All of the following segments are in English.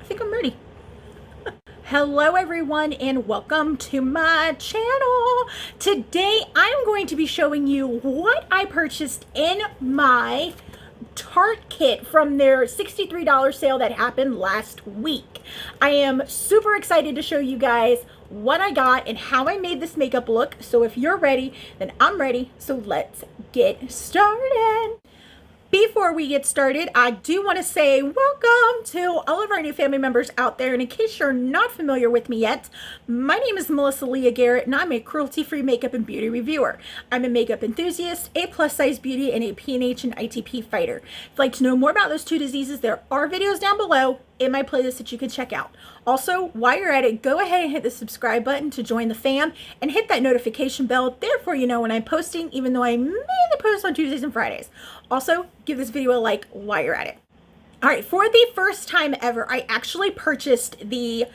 think I'm ready. Hello everyone and welcome to my channel. Today I'm going to be showing you what I purchased in my Tarte kit from their $63 sale that happened last week. I am super excited to show you guys what I got and how I made this makeup look. So if you're ready, then I'm ready. So let's get started. Before we get started, I do want to say welcome to all of our new family members out there. And in case you're not familiar with me yet, my name is Melissa Leah Garrett, and I'm a cruelty-free makeup and beauty reviewer. I'm a makeup enthusiast, a plus-size beauty, and a PNH and ITP fighter. If you'd like to know more about those two diseases, there are videos down below in my playlist that you can check out. Also, while you're at it, go ahead and hit the subscribe button to join the fam and hit that notification bell. Therefore, you know when I'm posting, even though I mainly post on Tuesdays and Fridays. Also, give this video a like while you're at it. All right, for the first time ever, I actually purchased the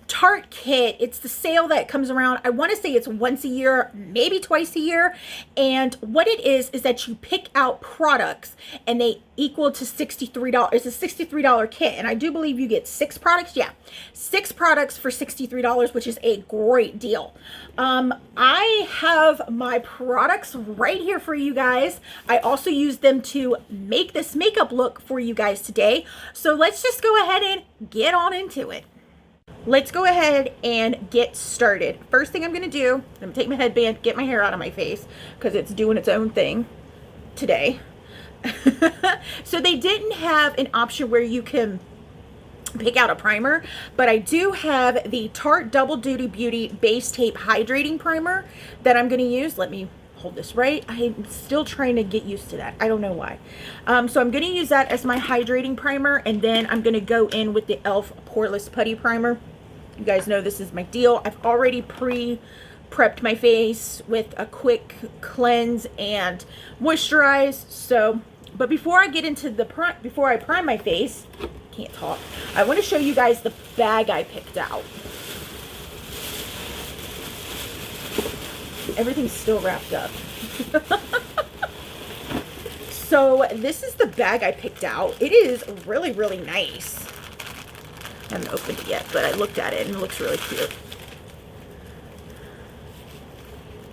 Tarte kit. It's the sale that comes around. I want to say it's once a year, maybe twice a year. And what it is that you pick out products and they equal to $63. It's a $63 kit. And I do believe you get 6 products. Yeah, 6 products for $63, which is a great deal. I have my products right here for you guys. I also use them to make this makeup look for you guys today. So let's just go ahead and get on into it. Let's go ahead and get started. First thing I'm going to do, I'm going to take my headband, get my hair out of my face because it's doing its own thing today. So they didn't have an option where you can pick out a primer, but I do have the Tarte Double Duty Beauty Base Tape Hydrating Primer that I'm going to use. Let me hold this right. I'm still trying to get used to that. I don't know why. So I'm going to use that as my hydrating primer, and then I'm going to go in with the e.l.f. Poreless Putty Primer. You guys know this is my deal. I've already prepped my face with a quick cleanse and moisturize. So, but before I get into the before I prime my face, can't talk, I want to show you guys the bag I picked out. Everything's still wrapped up. So this is the bag I picked out. It is really, really nice. I haven't opened it yet, but I looked at it and it looks really cute.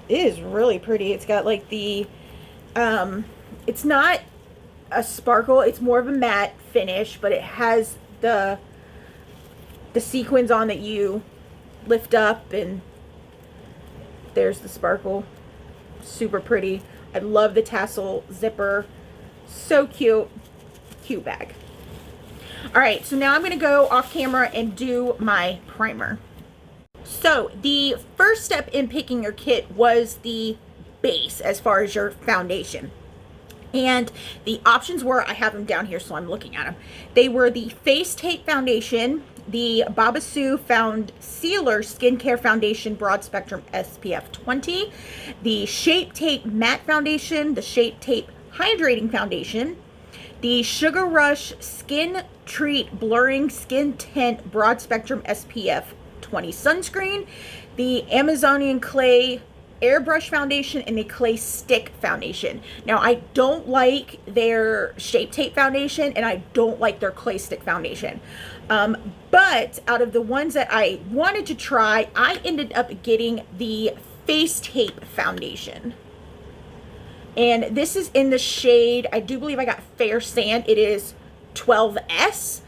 It is really pretty. It's got like the, it's not a sparkle. It's more of a matte finish, but it has the sequins on that you lift up, and there's the sparkle. Super pretty. I love the tassel zipper. So cute. Cute bag. All right, so now I'm going to go off camera and do my primer. So the first step in picking your kit was the base as far as your foundation. And the options were, I have them down here, so I'm looking at them. They were the Face Tape Foundation, the Babassu Found Sealer Skincare Foundation Broad Spectrum SPF 20, the Shape Tape Matte Foundation, the Shape Tape Hydrating Foundation, the Sugar Rush Skin Treat Blurring Skin Tint Broad Spectrum SPF 20 Sunscreen, the Amazonian Clay Airbrush Foundation, and the Clay Stick Foundation. Now, I don't like their Shape Tape Foundation, and I don't like their Clay Stick Foundation. But out of the ones that I wanted to try, I ended up getting the Face Tape Foundation. And this is in the shade, I do believe I got Fair Sand. It is 12S.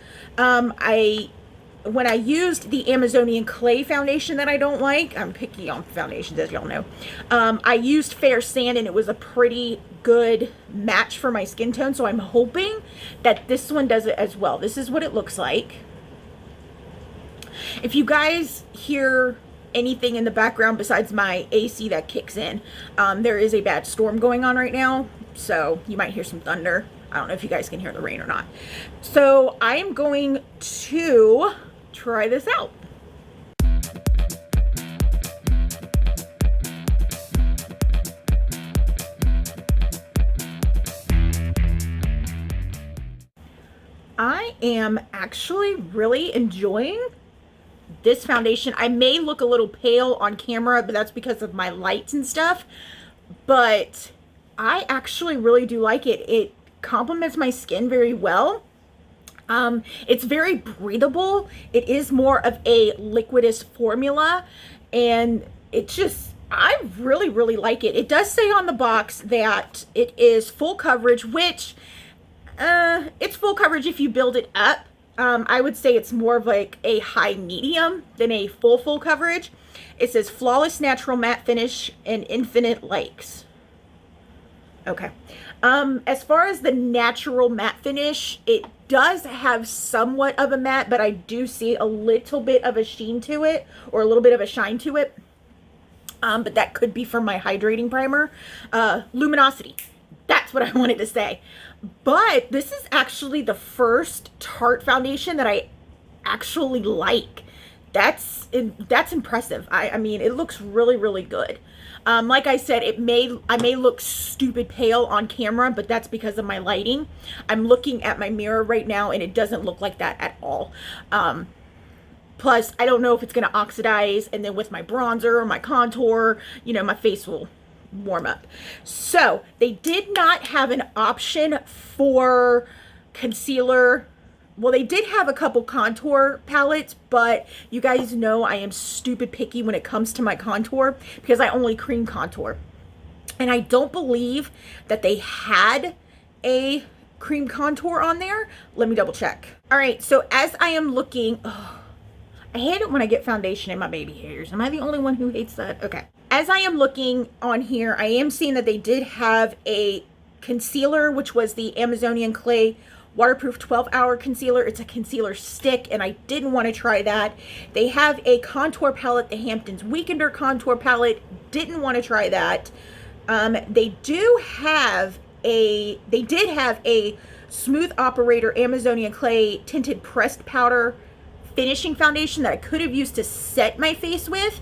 When I used the Amazonian Clay Foundation that I don't like, I'm picky on foundations, as y'all know. I used Fair Sand, and it was a pretty good match for my skin tone. So I'm hoping that this one does it as well. This is what it looks like. If you guys hear anything in the background besides my AC that kicks in, there is a bad storm going on right now, so you might hear some thunder. I don't know if you guys can hear the rain or not. So I am going to try this out. I am actually really enjoying this foundation. I may look a little pale on camera, but that's because of my lights and stuff. But I actually really do like it. It complements my skin very well. It's very breathable. It is more of a liquidous formula, and it's just, I really, really like it. It does say on the box that it is full coverage, which it's full coverage if you build it up. I would say it's more of like a high medium than a full coverage. It says flawless natural matte finish and infinite likes. Okay. As far as the natural matte finish, it does have somewhat of a matte, but I do see a little bit of a sheen to it, or a little bit of a shine to it. But that could be from my hydrating primer. Luminosity. That's what I wanted to say. But this is actually the first Tarte foundation that I actually like. That's impressive. I mean, it looks really, really good. Like I said, I may look stupid pale on camera, but that's because of my lighting. I'm looking at my mirror right now, and it doesn't look like that at all. Plus, I don't know if it's going to oxidize, and then with my bronzer or my contour, you know, my face will warm up. So, they did not have an option for concealer. Well, they did have a couple contour palettes, but you guys know I am stupid picky when it comes to my contour because I only cream contour. And I don't believe that they had a cream contour on there. Let me double check. All right, so as I am looking, I hate it when I get foundation in my baby hairs. Am I the only one who hates that? Okay. As I am looking on here, I am seeing that they did have a concealer, which was the Amazonian Clay Waterproof 12-Hour Concealer. It's a concealer stick, and I didn't want to try that. They have a contour palette, the Hamptons Weekender Contour Palette. Didn't want to try that. They did have a Smooth Operator Amazonian Clay Tinted Pressed Powder finishing foundation that I could have used to set my face with,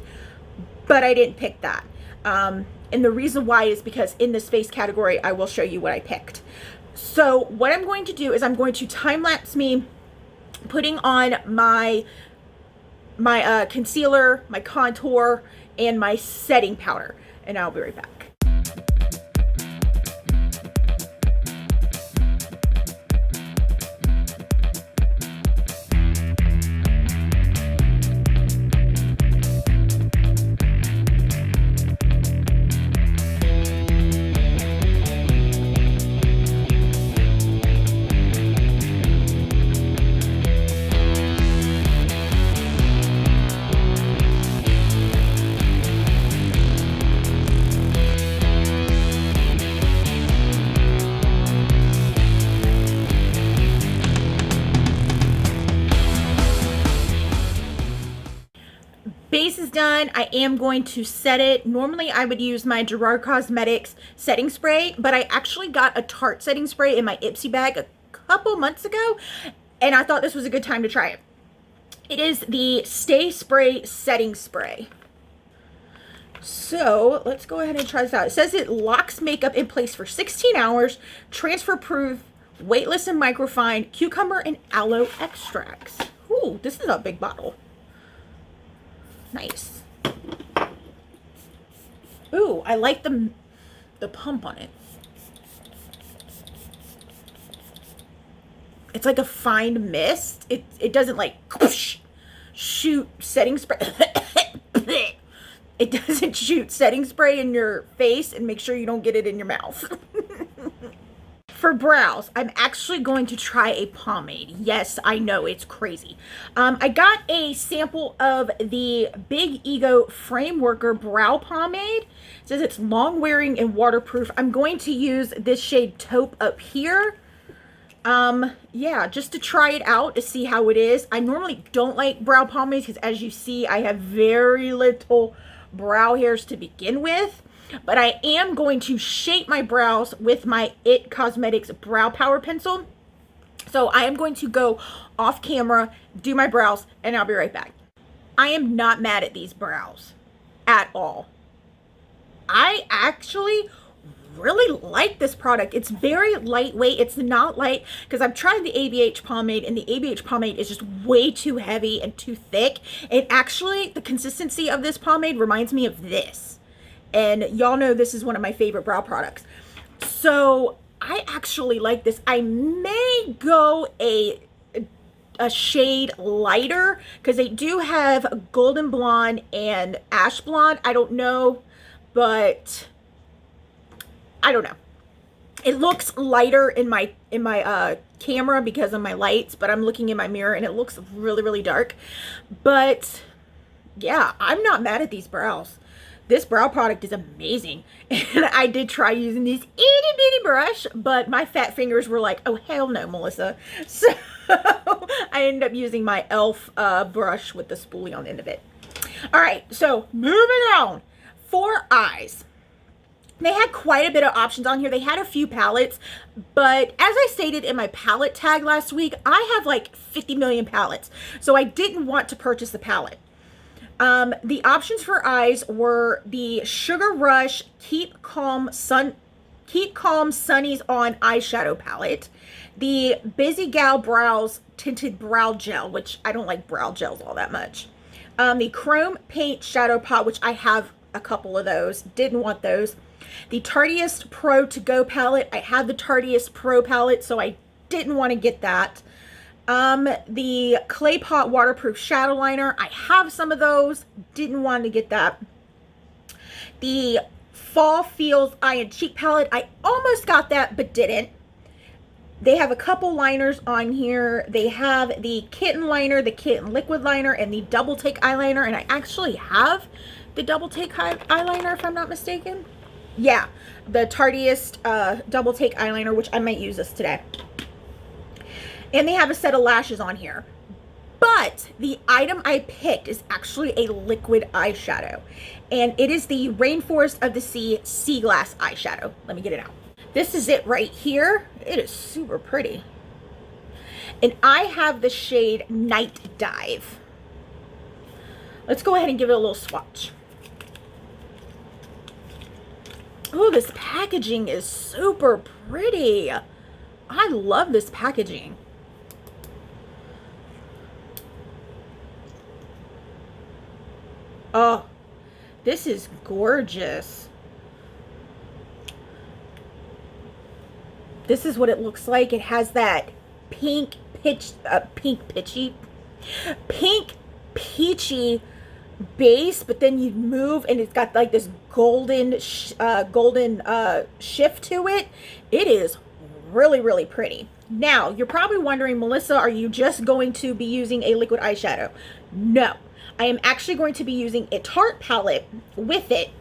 but I didn't pick that. And the reason why is because in this face category, I will show you what I picked. So what I'm going to do is I'm going to time-lapse me putting on my concealer, my contour, and my setting powder, and I'll be right back. Base is done. I am going to set it. Normally I would use my Gerard Cosmetics setting spray, but I actually got a Tarte setting spray in my Ipsy bag a couple months ago, and I thought this was a good time to try it. It is the Stay Spray setting spray. So let's go ahead and try this out. It says it locks makeup in place for 16 hours, transfer proof, weightless and microfine, cucumber and aloe extracts. Ooh, this is a big bottle. Nice. Ooh, I like the pump on it. It's like a fine mist. It doesn't like shoot setting spray. It doesn't shoot setting spray in your face, and make sure you don't get it in your mouth. For brows, I'm actually going to try a pomade. Yes, I know, it's crazy. I got a sample of the Big Ego Frame Worker Brow Pomade. It says it's long wearing and waterproof. I'm going to use this shade Taupe up here. Yeah, just to try it out to see how it is. I normally don't like brow pomades because, as you see, I have very little brow hairs to begin with. But I am going to shape my brows with my IT Cosmetics Brow Power Pencil. So I am going to go off camera, do my brows, and I'll be right back. I am not mad at these brows at all. I actually really like this product. It's very lightweight. It's not light, because I've tried the ABH pomade, and the ABH pomade is just way too heavy and too thick. And actually, the consistency of this pomade reminds me of this. And y'all know this is one of my favorite brow products. So I actually like this. I may go a a shade lighter, because they do have golden blonde and ash blonde. I don't know, but I don't know. It looks lighter in my camera because of my lights, but I'm looking in my mirror and it looks really, really dark. But yeah, I'm not mad at these brows. This brow product is amazing. And I did try using this itty bitty brush, but my fat fingers were like, oh, hell no, Melissa. So I ended up using my e.l.f. brush with the spoolie on the end of it. All right, so moving on. For eyes. They had quite a bit of options on here. They had a few palettes, but as I stated in my palette tag last week, I have like 50 million palettes. So I didn't want to purchase the palette. The options for eyes were the Sugar Rush Keep Calm Sunnies on eyeshadow palette, the Busy Gal Brows Tinted Brow Gel, which I don't like brow gels all that much, the Chrome Paint Shadow Pot, which I have a couple of those, didn't want those, the Tartiest Pro To Go palette. I had the Tartiest Pro palette, so I didn't want to get that. The Clay Pot Waterproof Shadow Liner. I have some of those. Didn't want to get that. The Fall Feels Eye and Cheek Palette. I almost got that, but didn't. They have a couple liners on here. They have the Kitten Liner, the Kitten Liquid Liner, and the Double Take Eyeliner. And I actually have the Double Take Eyeliner, if I'm not mistaken. Yeah, the Tartiest Double Take Eyeliner, which I might use this today. And they have a set of lashes on here. But the item I picked is actually a liquid eyeshadow. And it is the Rainforest of the Sea Seaglass eyeshadow. Let me get it out. This is it right here. It is super pretty. And I have the shade Night Dive. Let's go ahead and give it a little swatch. Oh, this packaging is super pretty. I love this packaging. Oh, this is gorgeous. This is what it looks like. It has that pink peachy base, but then you move and it's got like this golden shift to it. It is really, really pretty. Now, you're probably wondering, Melissa, are you just going to be using a liquid eyeshadow? No. I am actually going to be using a Tarte palette with it,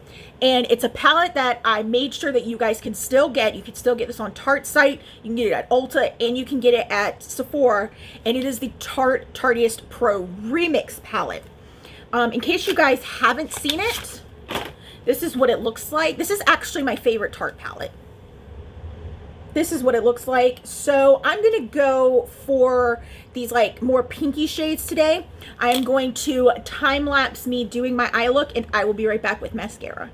and it's a palette that I made sure that you guys can still get. You can still get this on Tarte's site, you can get it at Ulta, and you can get it at Sephora, and it is the Tarte Tartiest Pro Remix palette. In case you guys haven't seen it, this is what it looks like. This is actually my favorite Tarte palette. This is what it looks like. So I'm going to go for these like more pinky shades today. I am going to time lapse me doing my eye look, and I will be right back with mascara.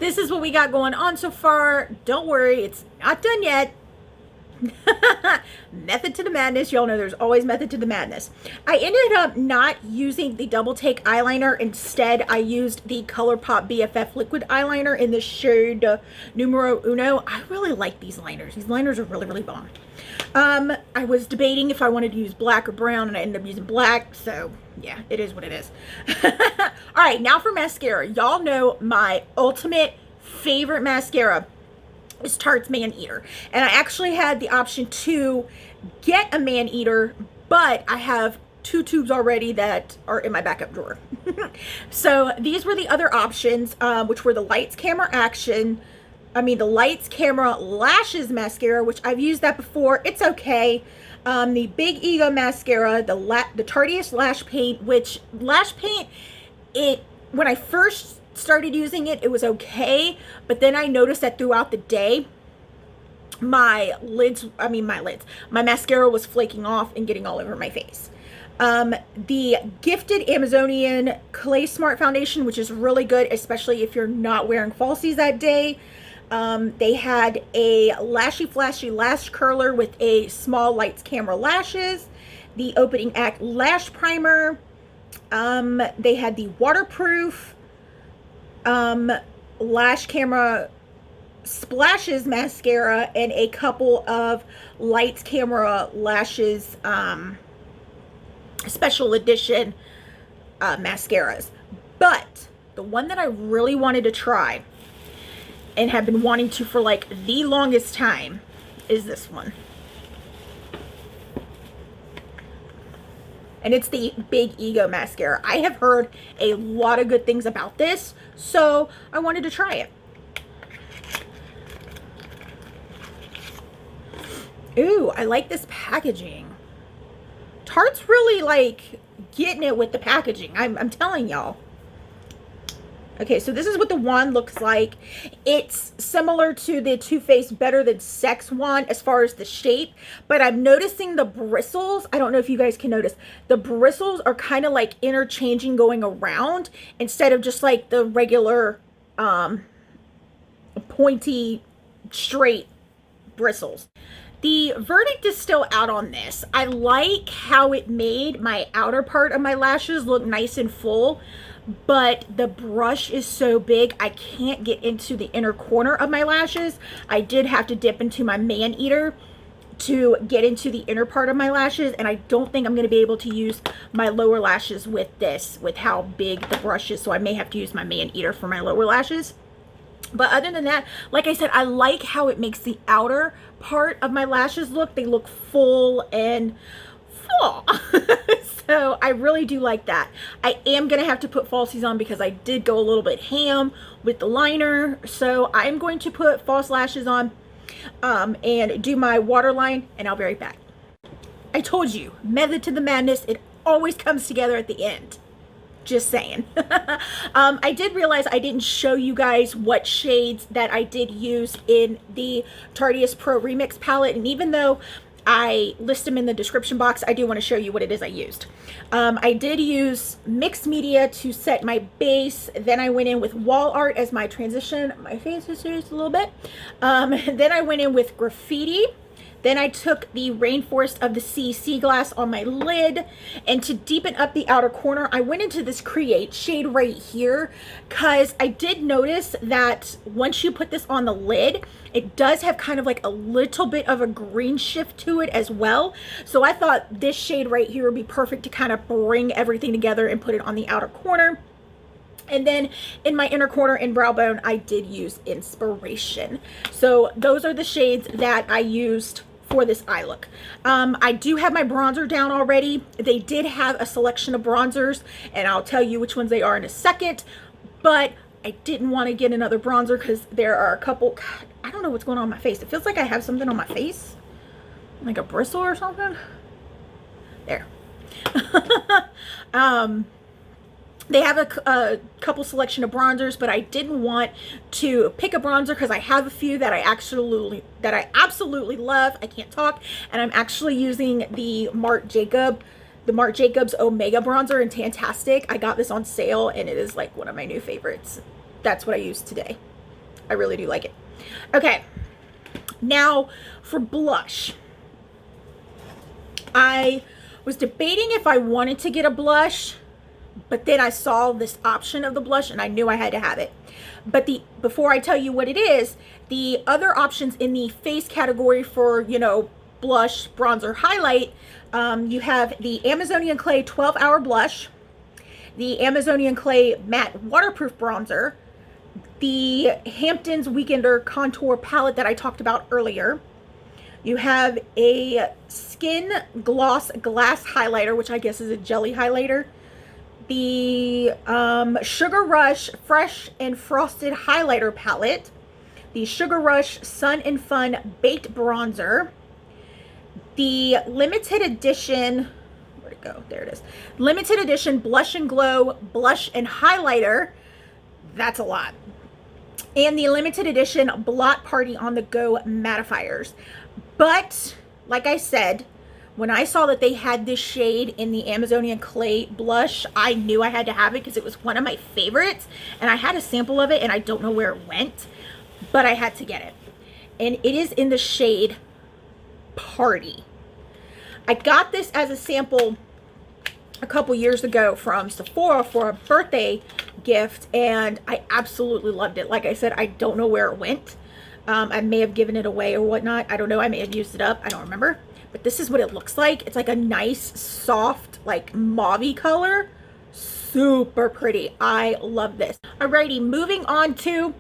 This is what we got going on so far. Don't worry, it's not done yet. Method to the madness. Y'all know there's always method to the madness. I ended up not using the Double Take eyeliner. Instead, I used the ColourPop BFF liquid eyeliner in the shade Numero Uno. I really like these liners. These liners are really, really bomb. I was debating if I wanted to use black or brown, and I ended up using black. So yeah, it is what it is. All right, now for mascara. Y'all know my ultimate favorite mascara is Tarte's Maneater, and I actually had the option to get a Maneater, but I have 2 tubes already that are in my backup drawer. So these were the other options, which were the Lights Camera the Lights Camera Lashes mascara, which I've used that before. It's okay. The Big Ego mascara, the Tartiest lash paint, which lash paint, when I first started using it, it was okay, but then I noticed that throughout the day my mascara was flaking off and getting all over my face. The Gifted Amazonian Clay Smart Foundation, which is really good, especially if you're not wearing falsies that day. They had a Lashy Flashy Lash Curler with a small Lights Camera lashes, the Opening Act Lash Primer. They had the waterproof Lash Camera Splashes mascara and a couple of Lights Camera Lashes special edition mascaras. But the one that I really wanted to try and have been wanting to for like the longest time is this one. And it's the Big Ego mascara. I have heard a lot of good things about this, so I wanted to try it. Ooh, I like this packaging. Tarte's really like getting it with the packaging. I'm telling y'all. Okay, so this is what the wand looks like. It's similar to the Too Faced Better Than Sex wand as far as the shape, but I'm noticing the bristles. I don't know if you guys can notice. The bristles are kind of like interchanging going around instead of just like the regular pointy, straight bristles. The verdict is still out on this. I like how it made my outer part of my lashes look nice and full, but the brush is so big I can't get into the inner corner of my lashes. I did have to dip into my Maneater to get into the inner part of my lashes, and I don't think I'm going to be able to use my lower lashes with this, with how big the brush is, so I may have to use my Maneater for my lower lashes. But other than that, like I said, I like how it makes the outer part of my lashes look. They look full and full. So I really do like that. I am going to have to put falsies on because I did go a little bit ham with the liner. So I'm going to put false lashes on and do my waterline, and I'll be right back. I told you, method to the madness. It always comes together at the end. Just saying. I did realize I didn't show you guys what shades that I did use in the Tartiest Pro Remix palette, and even though I list them in the description box, I do want to show you what it is I used. I did use mixed media to set my base, then I went in with wall art as my transition. My face is serious a little bit. Then I went in with graffiti. Then I took the Rainforest of the Sea Seaglass on my lid, and to deepen up the outer corner, I went into this Create shade right here, because I did notice that once you put this on the lid, it does have kind of like a little bit of a green shift to it as well. So I thought this shade right here would be perfect to kind of bring everything together and put it on the outer corner. And then in my inner corner and brow bone, I did use Inspiration. So those are the shades that I used for this eye look. I do have my bronzer down already. They did have a selection of bronzers, and I'll tell you which ones they are in a second, but I didn't want to get another bronzer because there are a couple. God, I don't know what's going on my face. It feels like I have something on my face, like a bristle or something. There. They have a couple selection of bronzers, but I didn't want to pick a bronzer because I have a few that I absolutely love. I can't talk, and I'm actually using the Marc Jacobs Omega bronzer in Tantastic. I got this on sale, and it is like one of my new favorites. That's what I used today. I really do like it. Okay, Now, for blush, I was debating if I wanted to get a blush, but then I saw this option of the blush and I knew I had to have it. But before I tell you what it is, the other options in the face category for, you know, blush, bronzer, highlight, you have the Amazonian Clay 12-Hour Blush, the Amazonian Clay Matte Waterproof Bronzer, the Hamptons Weekender Contour Palette that I talked about earlier. You have a Skin Gloss Glass Highlighter, which I guess is a jelly highlighter. The Sugar Rush Fresh and Frosted Highlighter Palette. The Sugar Rush Sun and Fun Baked Bronzer. The limited edition, where'd it go? There it is. Limited edition Blush and Glow Blush and Highlighter. That's a lot. And the limited edition Blot Party on the Go mattifiers. But like I said, when I saw that they had this shade in the Amazonian Clay blush, I knew I had to have it because it was one of my favorites. And I had a sample of it and I don't know where it went, but I had to get it. And it is in the shade Party. I got this as a sample a couple years ago from Sephora for a birthday gift, and I absolutely loved it. Like I said, I don't know where it went. I may have given it away or whatnot. I don't know. I may have used it up. I don't remember. But this is what it looks like. It's like a nice, soft, like mauve-y color. Super pretty. I love this. Alrighty, moving on to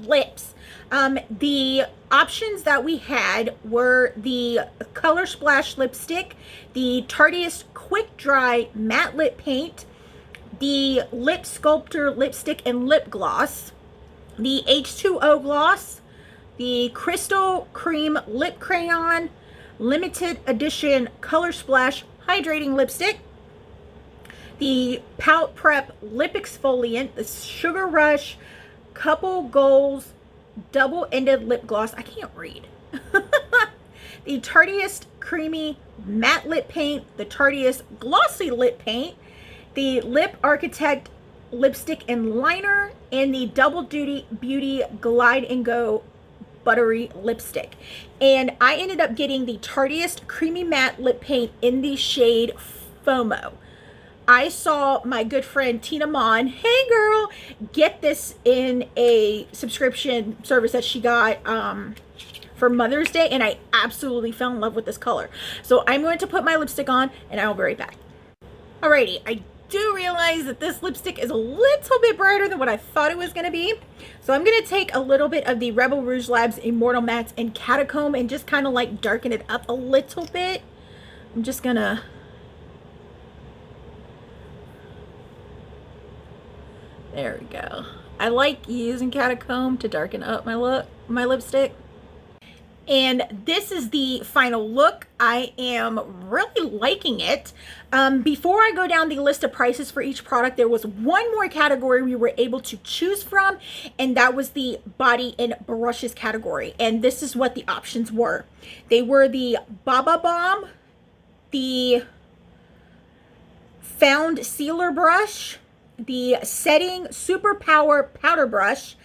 lips. The options that we had were the Color Splash lipstick, the Tartiest Quick Dry Matte Lip Paint, the Lip Sculptor lipstick and lip gloss, the H2O gloss, the Crystal Cream Lip Crayon, limited edition Color Splash hydrating lipstick, the Pout Prep lip exfoliant, the Sugar Rush Couple Goals double-ended lip gloss. I can't read. The Tartiest Creamy Matte Lip Paint, the Tartiest Glossy Lip Paint, the Lip Architect lipstick and liner, and the Double Duty Beauty Glide and Go buttery lipstick. And I ended up getting the Tartiest Creamy Matte Lip Paint in the shade FOMO. I saw my good friend Tina Mon, hey girl, get this in a subscription service that she got for Mother's Day, and I absolutely fell in love with this color. So I'm going to put my lipstick on and I'll be right back. Alrighty, I do realize that this lipstick is a little bit brighter than what I thought it was going to be. So I'm going to take a little bit of the Rebel Rouge Labs Immortal Mattes and Catacomb and just kind of like darken it up a little bit. I'm just going to... There we go. I like using Catacomb to darken up my lipstick. And this is the final look. I am really liking it. Before I go down the list of prices for each product, there was one more category we were able to choose from, and that was the body and brushes category. And this is what the options were. They were the Baba Balm, the Found Sealer brush, the Setting Super Power Powder Brush,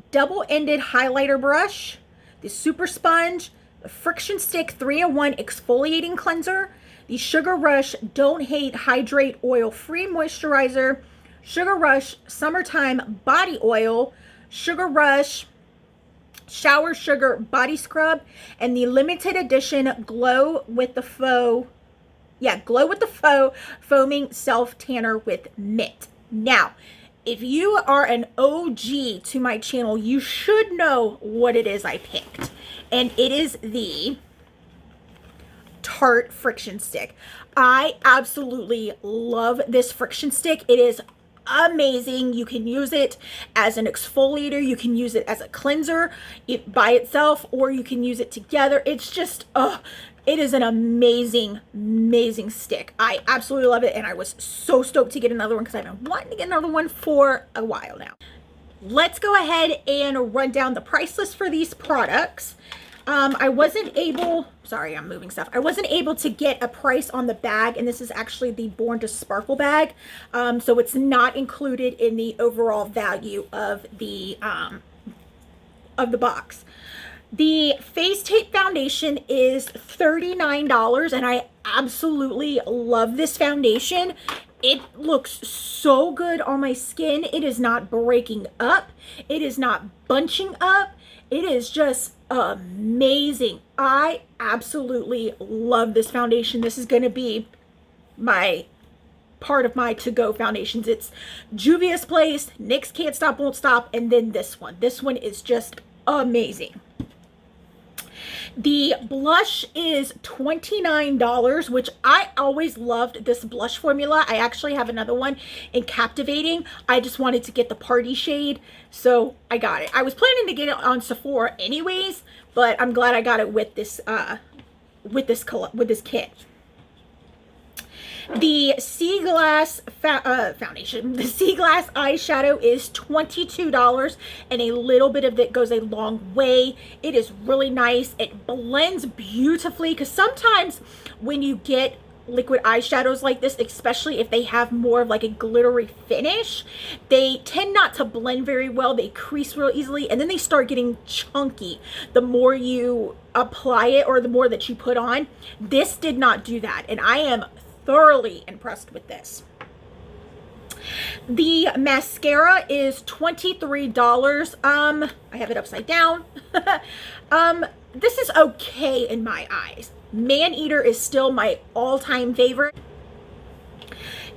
Double-Ended Highlighter Brush, the Super Sponge, the Friction Stick 3-in-1 Exfoliating Cleanser, the Sugar Rush Don't Hate Hydrate Oil Free Moisturizer, Sugar Rush Summertime Body Oil, Sugar Rush Shower Sugar Body Scrub, and the limited edition Glow with the Faux Foaming Self Tanner with Mint. Now, if you are an OG to my channel, you should know what it is I picked. And it is the Tarte Friction Stick. I absolutely love this friction stick. It is amazing. You can use it as an exfoliator. You can use it as a cleanser by itself, or you can use it together. It's just, it is an amazing, amazing stick. I absolutely love it, and I was so stoked to get another one because I've been wanting to get another one for a while now. Let's go ahead and run down the price list for these products. I wasn't able, sorry, I'm moving stuff. I wasn't able to get a price on the bag, and this is actually the Born to Sparkle bag. So it's not included in the overall value of the box. The Face Tape foundation is $39, and I absolutely love this foundation. It looks so good on my skin. It is not breaking up. It is not bunching up. It is just amazing. I absolutely love this foundation. This is going to be my part of my to-go foundations. It's Juvia's Place, NYX Can't Stop Won't Stop, and then this one. This one is just amazing. The blush is $29, which I always loved this blush formula. I actually have another one in Captivating. I just wanted to get the party shade, so I got it. I was planning to get it on Sephora anyways, but I'm glad I got it with this kit. The Seaglass foundation, the Seaglass eyeshadow is $22, and a little bit of it goes a long way. It is really nice. It blends beautifully, because sometimes when you get liquid eyeshadows like this, especially if they have more of like a glittery finish, they tend not to blend very well. They crease real easily, and then they start getting chunky the more you apply it or the more that you put on. This did not do that, and I am thoroughly impressed with this. The mascara is $23. I have it upside down. This is okay in my eyes. Maneater is still my all-time favorite.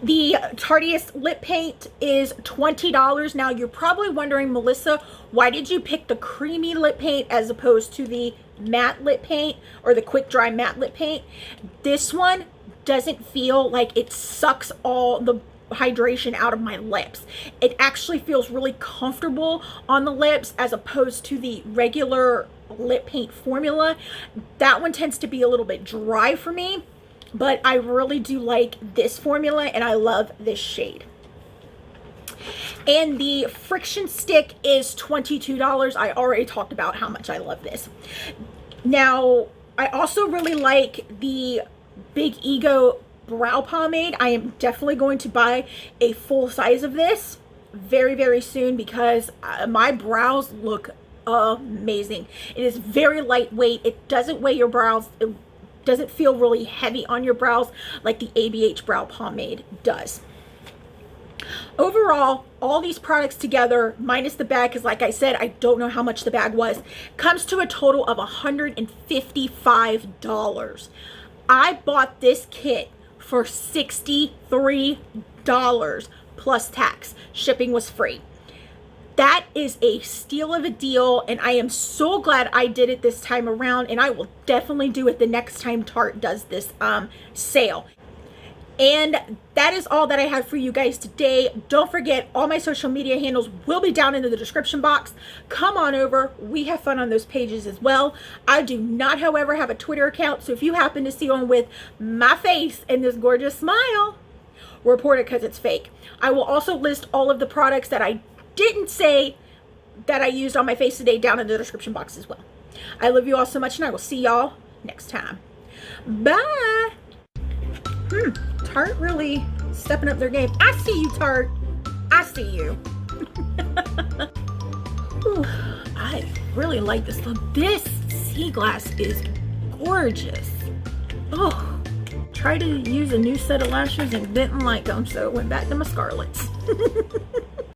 The Tartiest lip paint is $20. Now you're probably wondering, Melissa, why did you pick the creamy lip paint as opposed to the matte lip paint or the quick dry matte lip paint? This one doesn't feel like it sucks all the hydration out of my lips. It actually feels really comfortable on the lips as opposed to the regular lip paint formula. That one tends to be a little bit dry for me, but I really do like this formula, and I love this shade. And the friction stick is $22. I already talked about how much I love this. Now, I also really like the Big Ego brow pomade. I am definitely going to buy a full size of this very, very soon, because my brows look amazing. It is very lightweight. It doesn't weigh your brows. It doesn't feel really heavy on your brows like the ABH brow pomade does. Overall, all these products together, minus the bag, because like I said, I don't know how much the bag was, comes to a total of $155. I bought this kit for $63 plus tax. Shipping was free. That is a steal of a deal, and I am so glad I did it this time around, and I will definitely do it the next time Tarte does this sale. And that is all that I have for you guys today. Don't forget, all my social media handles will be down in the description box. Come on over. We have fun on those pages as well. I do not, however, have a Twitter account, so if you happen to see one with my face and this gorgeous smile, report it because it's fake. I will also list all of the products that I didn't say that I used on my face today down in the description box as well. I love you all so much, and I will see y'all next time. Bye. Tarte really stepping up their game. I see you, Tarte. I see you. Ooh, I really like this look. This Seaglass is gorgeous. Oh, tried to use a new set of lashes and didn't like them, so it went back to my Scarlettes.